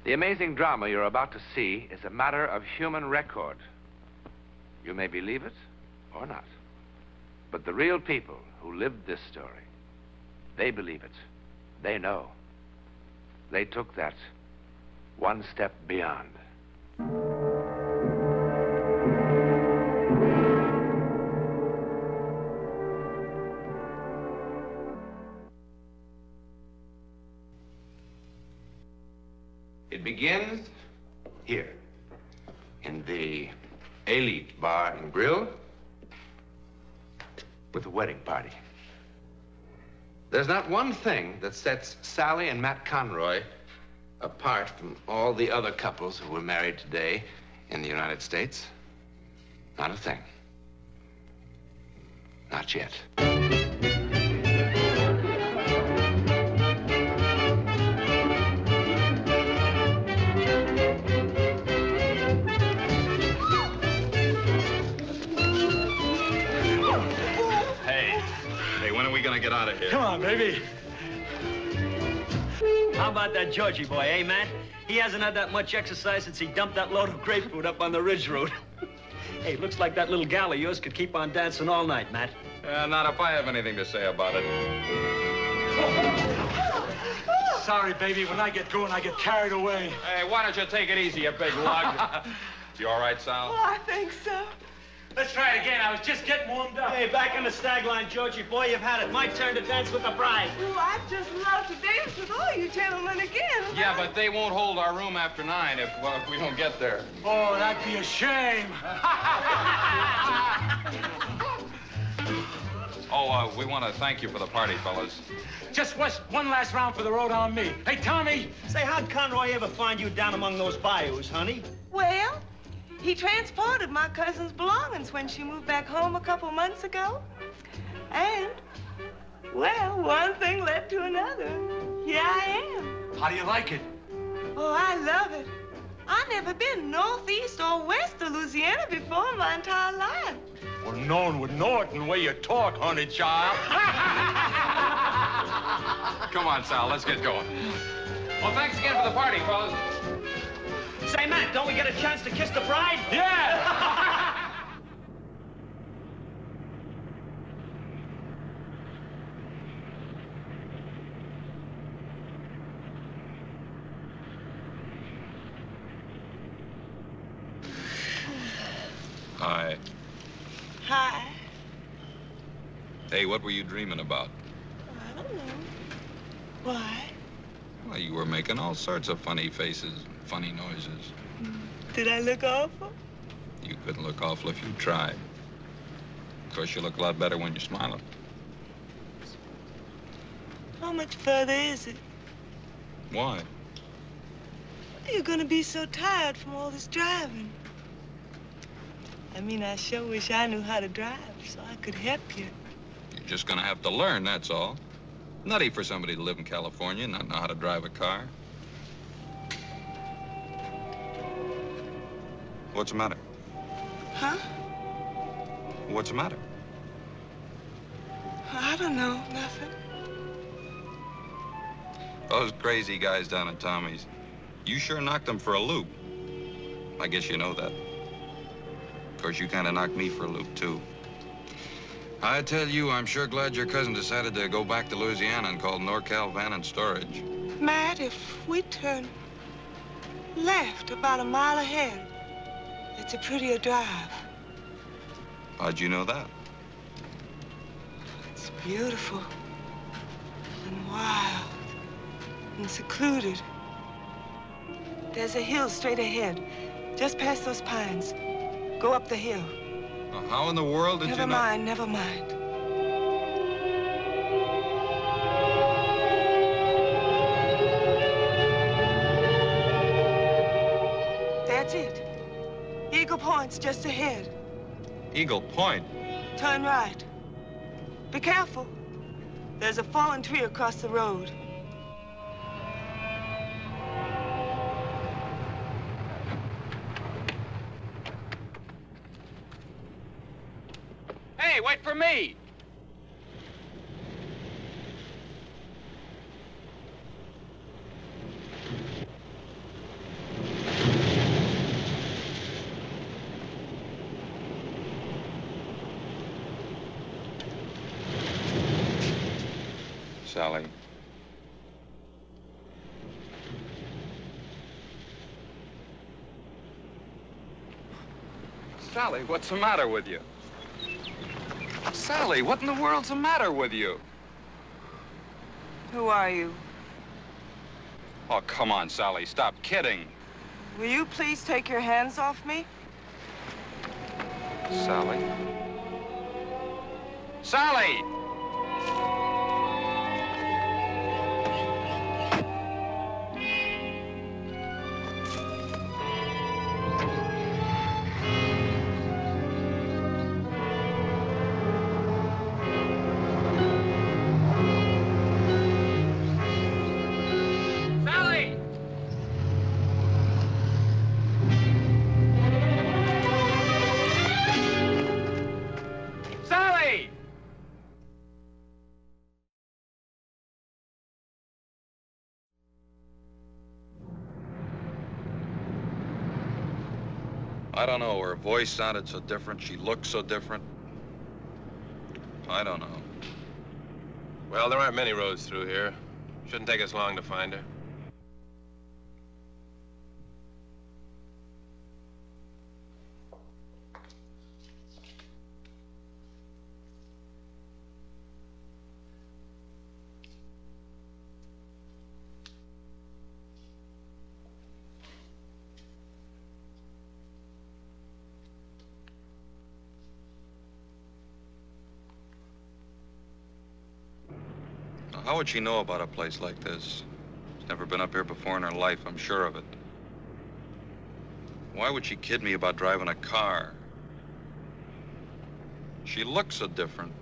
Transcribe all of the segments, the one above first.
The amazing drama you're about to see is a matter of human record. You may believe it or not. But the real people who lived this story, they believe it. They know. They took that one step beyond. It begins here, in the Elite Bar and Grill, with a wedding party. There's not one thing that sets Sally and Matt Conroy apart from all the other couples who were married today in the United States. Not a thing. Not yet. Get out of here. Come on, baby. How about that Georgie boy, eh, Matt? He hasn't had that much exercise since he dumped that load of grapefruit up on the Ridge Road. Hey, looks like that little gal of yours could keep on dancing all night, Matt. Not if I have anything to say about it. Sorry, baby. When I get going, I get carried away. Hey, why don't you take it easy, you big lug? You all right, Sal? Oh, I think so. Let's try it again. I was just getting warmed up. Hey, back in the stag line, Georgie boy. You've had it. My turn to dance with the bride. Oh, I'd just love to dance with all you gentlemen again. Yeah, but they won't hold our room after 9 if we don't get there. Oh, that'd be a shame. We want to thank you for the party, fellas. Just one last round for the road on me. Hey, Tommy. Say, how'd Conroy ever find you down among those bayous, honey? Well, he transported my cousin's belongings when she moved back home a couple months ago. And, well, one thing led to another. Here I am. How do you like it? Oh, I love it. I've never been northeast or west of Louisiana before in my entire life. Well, no one would know it in the way you talk, honey child. Come on, Sal, let's get going. Well, thanks again for the party, fellas. Say, Matt, don't we get a chance to kiss the bride? Yeah! Hi. Hi. Hey, what were you dreaming about? I don't know. Why? Well, you were making all sorts of funny faces, funny noises. Did I look awful? You couldn't look awful if you tried. Of course, you look a lot better when you're smiling. How much further is it? Why? You're gonna be so tired from all this driving. I mean, I sure wish I knew how to drive so I could help you. You're just gonna have to learn, that's all. Nutty for somebody to live in California and not know how to drive a car. What's the matter? Huh? What's the matter? I don't know, nothing. Those crazy guys down at Tommy's, you sure knocked them for a loop. I guess you know that. Of course, you kind of knocked me for a loop, too. I tell you, I'm sure glad your cousin decided to go back to Louisiana and call NorCal Van and Storage. Matt, if we turn left about a mile ahead, it's a prettier drive. How'd you know that? It's beautiful and wild and secluded. There's a hill straight ahead, just past those pines. Go up the hill. Well, how in the world did you know? Never mind. That's it. Eagle Point's just ahead. Eagle Point? Turn right. Be careful. There's a fallen tree across the road. Hey, wait for me! Sally. Sally, what's the matter with you? Sally, what in the world's the matter with you? Who are you? Oh, come on, Sally, stop kidding. Will you please take your hands off me? Sally? Sally! I don't know. Her voice sounded so different. She looked so different. I don't know. Well, there aren't many roads through here. Shouldn't take us long to find her. How would she know about a place like this? She's never been up here before in her life, I'm sure of it. Why would she kid me about driving a car? She looks so different.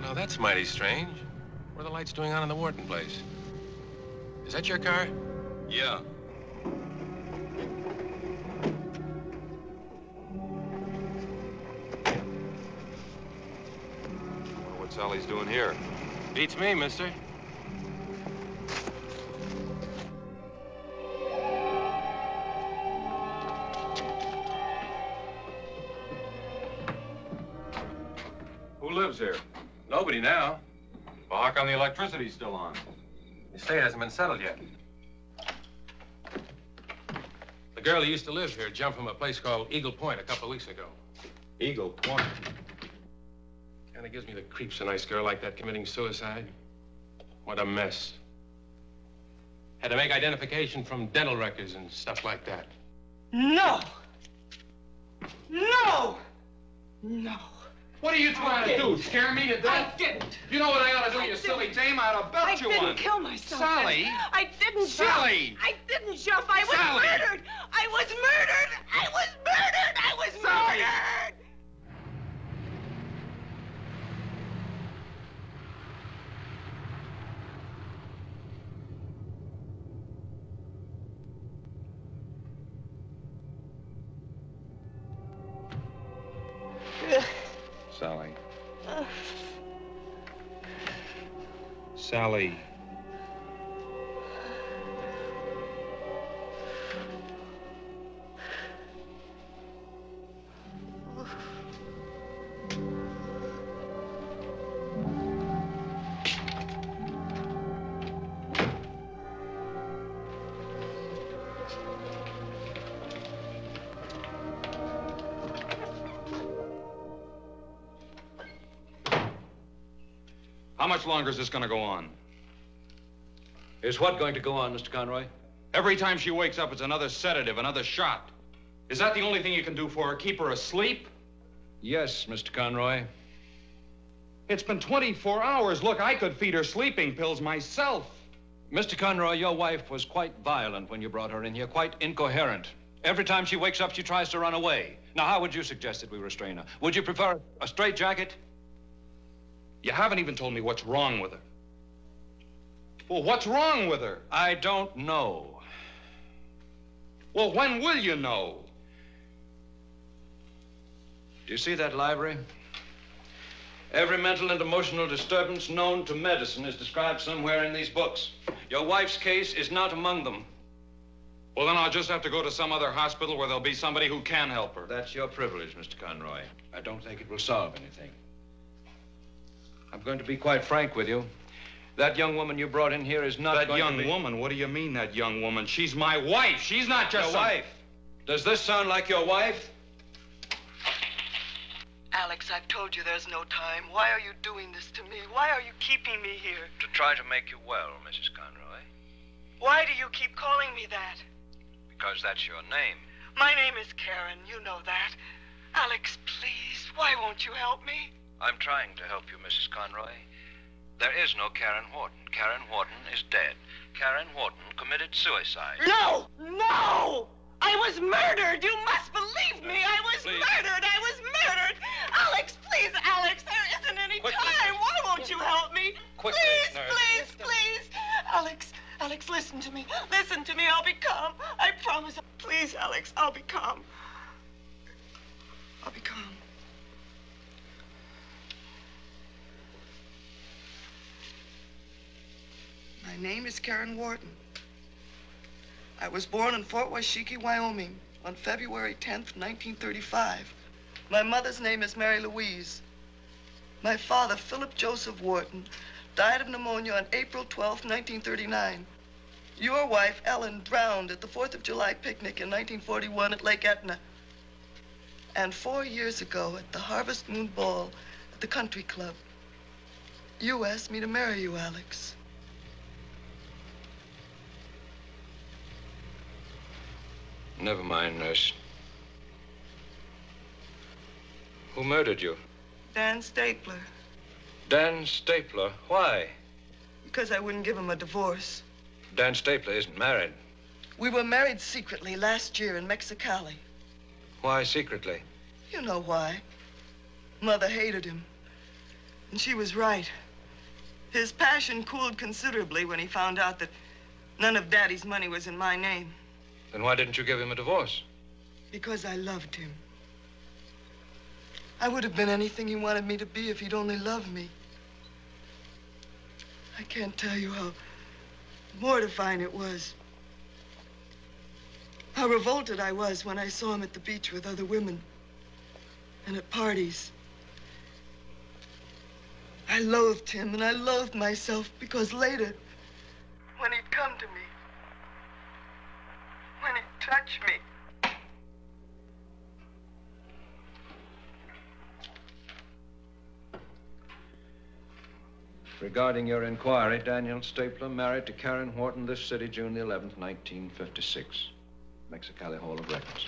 Now, that's mighty strange. What are the lights doing on in the Wharton place? Is that your car? Yeah. Wonder what Sally's doing here. Beats me, mister. Who lives here? Nobody now. Well, how come the electricity's still on? The estate hasn't been settled yet. The girl who used to live here jumped from a place called Eagle Point a couple of weeks ago. Eagle Point. Kind of gives me the creeps, a nice girl like that committing suicide. What a mess. Had to make identification from dental records and stuff like that. No! No! No! What are you trying to do? Scare me to death? I didn't. You know what I ought to do, you silly dame? I ought to belt you one. I didn't kill myself. Sally! I didn't Sally! jump. I didn't jump. I was Sally! murdered. I was murdered. I was murdered. I was Sally! murdered. Sally. Sally. How much longer is this going to go on? Is what going to go on, Mr. Conroy? Every time she wakes up, it's another sedative, another shot. Is that the only thing you can do for her? Keep her asleep? Yes, Mr. Conroy. It's been 24 hours. Look, I could feed her sleeping pills myself. Mr. Conroy, your wife was quite violent when you brought her in here, quite incoherent. Every time she wakes up, she tries to run away. Now, how would you suggest that we restrain her? Would you prefer a straitjacket? You haven't even told me what's wrong with her. Well, what's wrong with her? I don't know. Well, when will you know? Do you see that library? Every mental and emotional disturbance known to medicine is described somewhere in these books. Your wife's case is not among them. Well, then I'll just have to go to some other hospital where there'll be somebody who can help her. That's your privilege, Mr. Conroy. I don't think it will solve anything. I'm going to be quite frank with you. That young woman you brought in here is not That going to be... young woman? What do you mean, that young woman? She's my wife. She's not just Your wife? Does this sound like your wife? Alex, I've told you there's no time. Why are you doing this to me? Why are you keeping me here? To try to make you well, Mrs. Conroy. Why do you keep calling me that? Because that's your name. My name is Karen. You know that. Alex, please, why won't you help me? I'm trying to help you, Mrs. Conroy. There is no Karen Horton. Karen Horton is dead. Karen Horton committed suicide. No! No! I was murdered! You must believe me! I was murdered! I was murdered! Alex, please, Alex, there isn't any time! Why won't you help me? Quickly, please, nurse. please, please! Alex, listen to me. Listen to me. I'll be calm. I promise. Please, Alex, I'll be calm. I'll be calm. My name is Karen Wharton. I was born in Fort Washakie, Wyoming, on February 10th, 1935. My mother's name is Mary Louise. My father, Philip Joseph Wharton, died of pneumonia on April 12th, 1939. Your wife, Ellen, drowned at the 4th of July picnic in 1941 at Lake Etna. And 4 years ago at the Harvest Moon Ball at the Country Club, you asked me to marry you, Alex. Never mind, nurse. Who murdered you? Dan Stapler. Dan Stapler. Why? Because I wouldn't give him a divorce. Dan Stapler isn't married. We were married secretly last year in Mexicali. Why secretly? You know why. Mother hated him. And she was right. His passion cooled considerably when he found out that none of Daddy's money was in my name. Then why didn't you give him a divorce? Because I loved him. I would have been anything he wanted me to be if he'd only loved me. I can't tell you how mortifying it was. How revolted I was when I saw him at the beach with other women and at parties. I loathed him and I loathed myself because later, when he'd come to me, when he'd touch me, Regarding your inquiry, Daniel Stapler married to Karen Horton this city, June the 11th, 1956. Mexicali Hall of Records.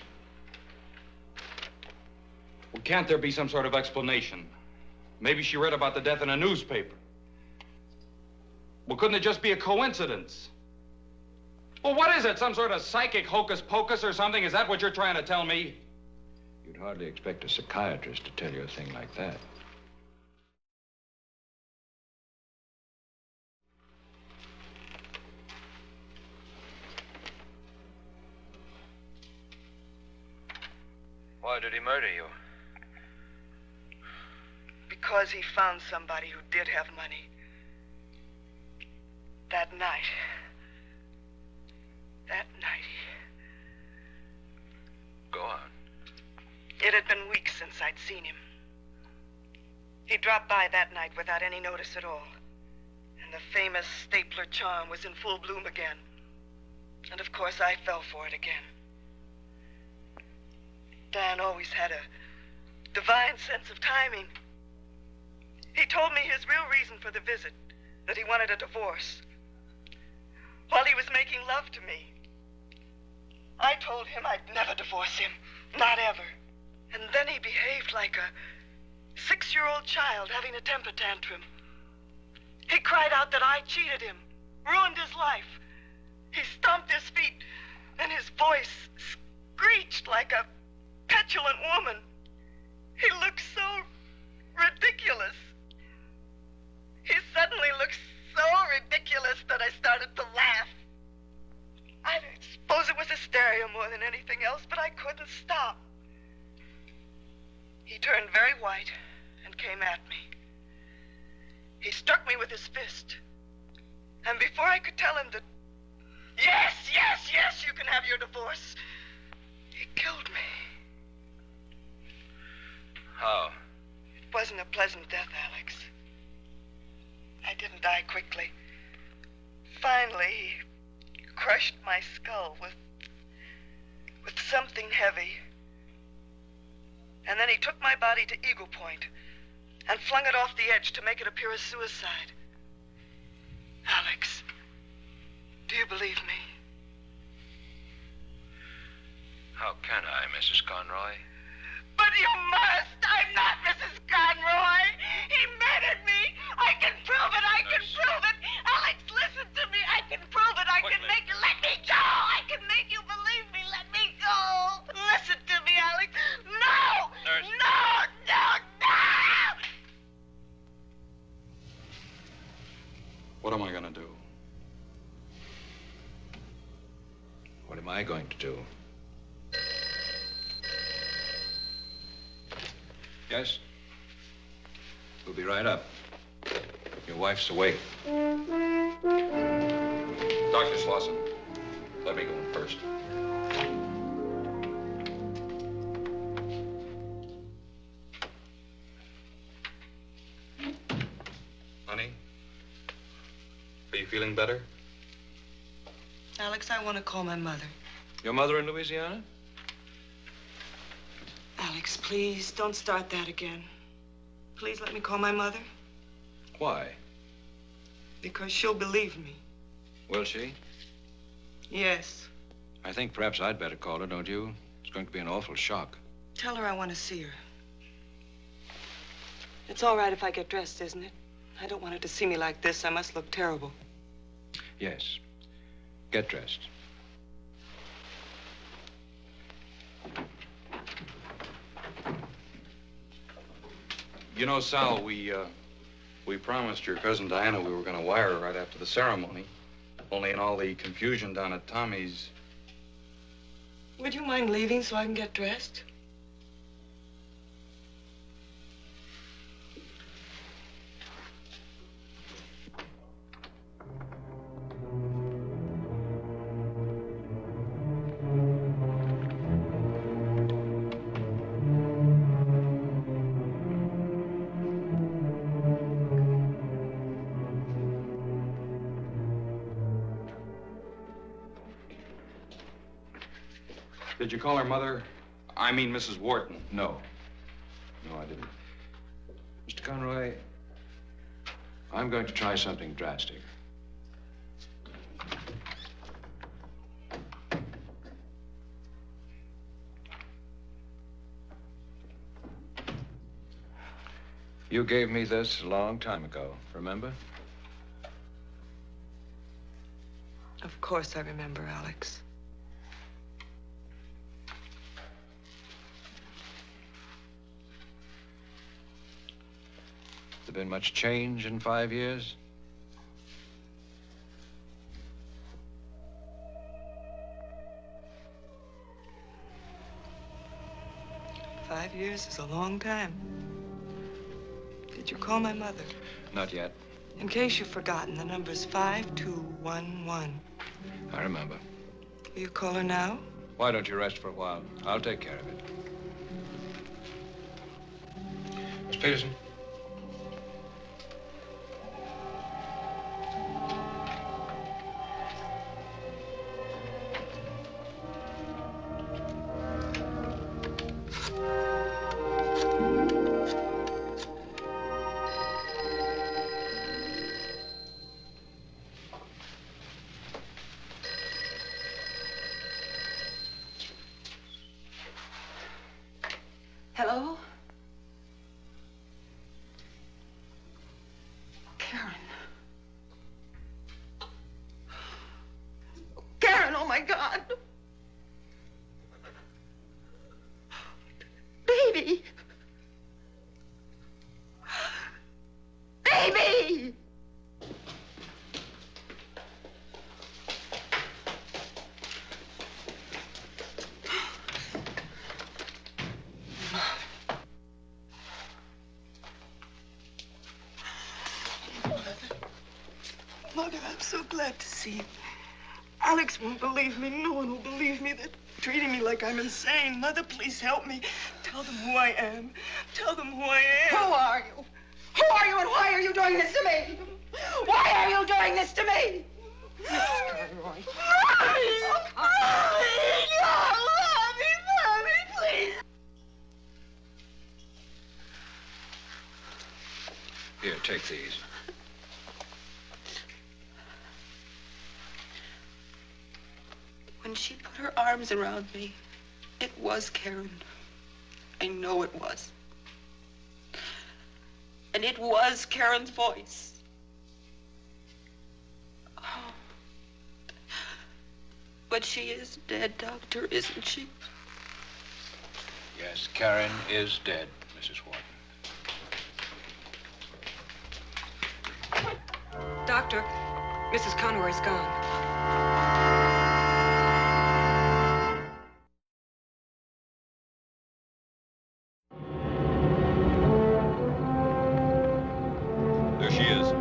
Well, can't there be some sort of explanation? Maybe she read about the death in a newspaper. Well, couldn't it just be a coincidence? Well, what is it? Some sort of psychic hocus pocus or something? Is that what you're trying to tell me? You'd hardly expect a psychiatrist to tell you a thing like that. Why did he murder you? because he found somebody who did have money. That night. Go on. It had been weeks since I'd seen him. He dropped by that night without any notice at all. And the famous stapler charm was in full bloom again. And of course, I fell for it again. Dan always had a divine sense of timing. He told me his real reason for the visit, that he wanted a divorce. While he was making love to me, I told him I'd never divorce him, not ever. And then he behaved like a 6-year-old child having a temper tantrum. He cried out that I cheated him, ruined his life. He stomped his feet, and his voice screeched like a petulant woman. He looked so ridiculous. He suddenly looked so ridiculous that I started to laugh. I suppose it was hysteria more than anything else, but I couldn't stop. He turned very white and came at me. He struck me with his fist. And before I could tell him that Yes, yes, yes, you can have your divorce. He killed me. How? It wasn't a pleasant death, Alex. I didn't die quickly. Finally, he crushed my skull with something heavy. And then he took my body to Eagle Point and flung it off the edge to make it appear as suicide. Alex, do you believe me? How can I, Mrs. Conroy? But you must! I'm not Mrs. Conroy! He murdered me! I can prove it! I can prove it! Alex, listen to me! I can prove it! I can make you... Let me go! I can make you believe me! Let me go! Listen to me, Alex! No! Nurse. No! No! No! What am I gonna do? What am I going to do? Yes? We'll be right up. Your wife's awake. Dr. Slauson, let me go in first. Honey, are you feeling better? Alex, I want to call my mother. Your mother in Louisiana? Alex, please, don't start that again. Please let me call my mother. Why? Because she'll believe me. Will she? Yes. I think perhaps I'd better call her, don't you? It's going to be an awful shock. Tell her I want to see her. It's all right if I get dressed, isn't it? I don't want her to see me like this. I must look terrible. Yes. Get dressed. You know, Sal, we promised your cousin Diana we were going to wire her right after the ceremony. Only in all the confusion down at Tommy's. Would you mind leaving so I can get dressed? Did you call her mother? I mean, Mrs. Wharton. No. No, I didn't. Mr. Conroy, I'm going to try something drastic. You gave me this a long time ago, remember? Of course I remember, Alex. Has there been much change in 5 years? Five years is a long time. Did you call my mother? Not yet. In case you've forgotten, the number's 5211. I remember. Will you call her now? Why don't you rest for a while? I'll take care of it. Miss Peterson? Hello? Karen. Karen, oh my God. Baby. Baby! Mother, I'm so glad to see you. Alex won't believe me. No one will believe me. They're treating me like I'm insane. Mother, please help me. Tell them who I am. Tell them who I am. Who are you? Who are you and why are you doing this to me? Why are you doing this to me? Mrs. Conroy. Mommy, please. Here, take these. When she put her arms around me, it was Karen. I know it was. And it was Karen's voice. Oh. But she is dead, Doctor, isn't she? Yes, Karen is dead, Mrs. Wharton. Doctor, Mrs. Conroy's gone. There she is.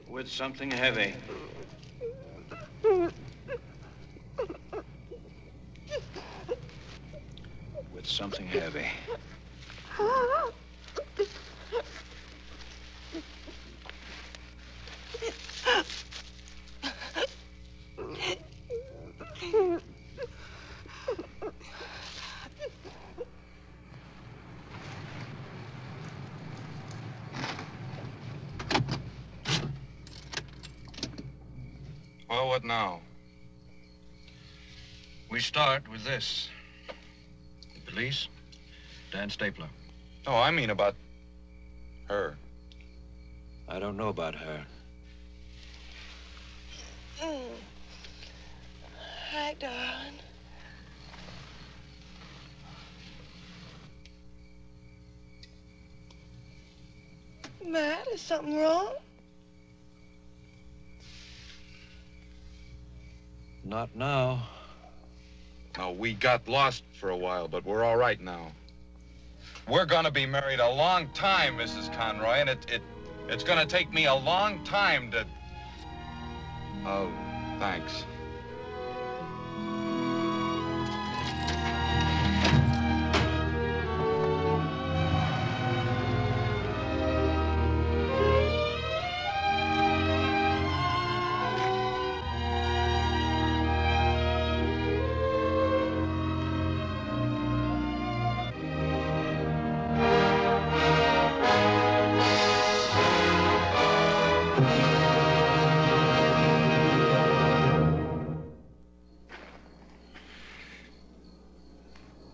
With something heavy. With something heavy. Well, what now? We start with this. The police, Dan Stapler. No, I mean about her. I don't know about her. Hi, darling. Matt, is something wrong? Not now. No, we got lost for a while, but we're all right now. We're gonna be married a long time, Mrs. Conroy, and it's gonna take me a long time to... Oh, thanks.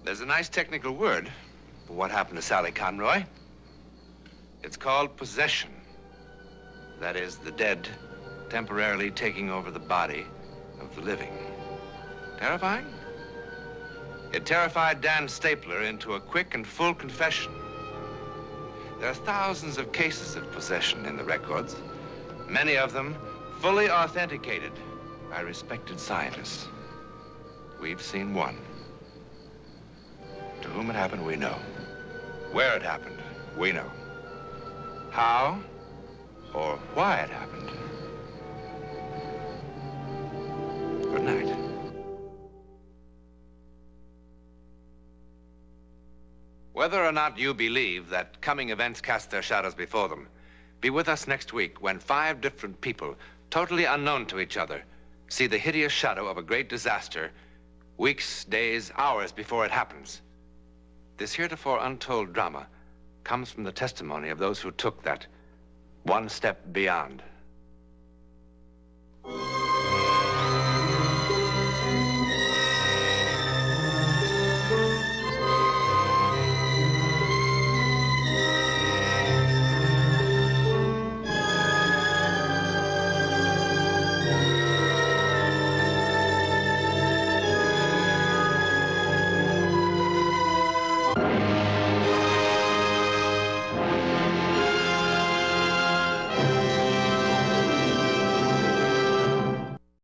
There's a nice technical word for what happened to Sally Conroy. It's called possession. That is, the dead temporarily taking over the body of the living. Terrifying? It terrified Dan Stapler into a quick and full confession. There are thousands of cases of possession in the records, many of them fully authenticated by respected scientists. We've seen one. To whom it happened, we know. Where it happened, we know. How or why it happened. Good night. Whether or not you believe that coming events cast their shadows before them, be with us next week when 5 different people, totally unknown to each other, see the hideous shadow of a great disaster weeks, days, hours before it happens. This heretofore untold drama comes from the testimony of those who took that one step beyond.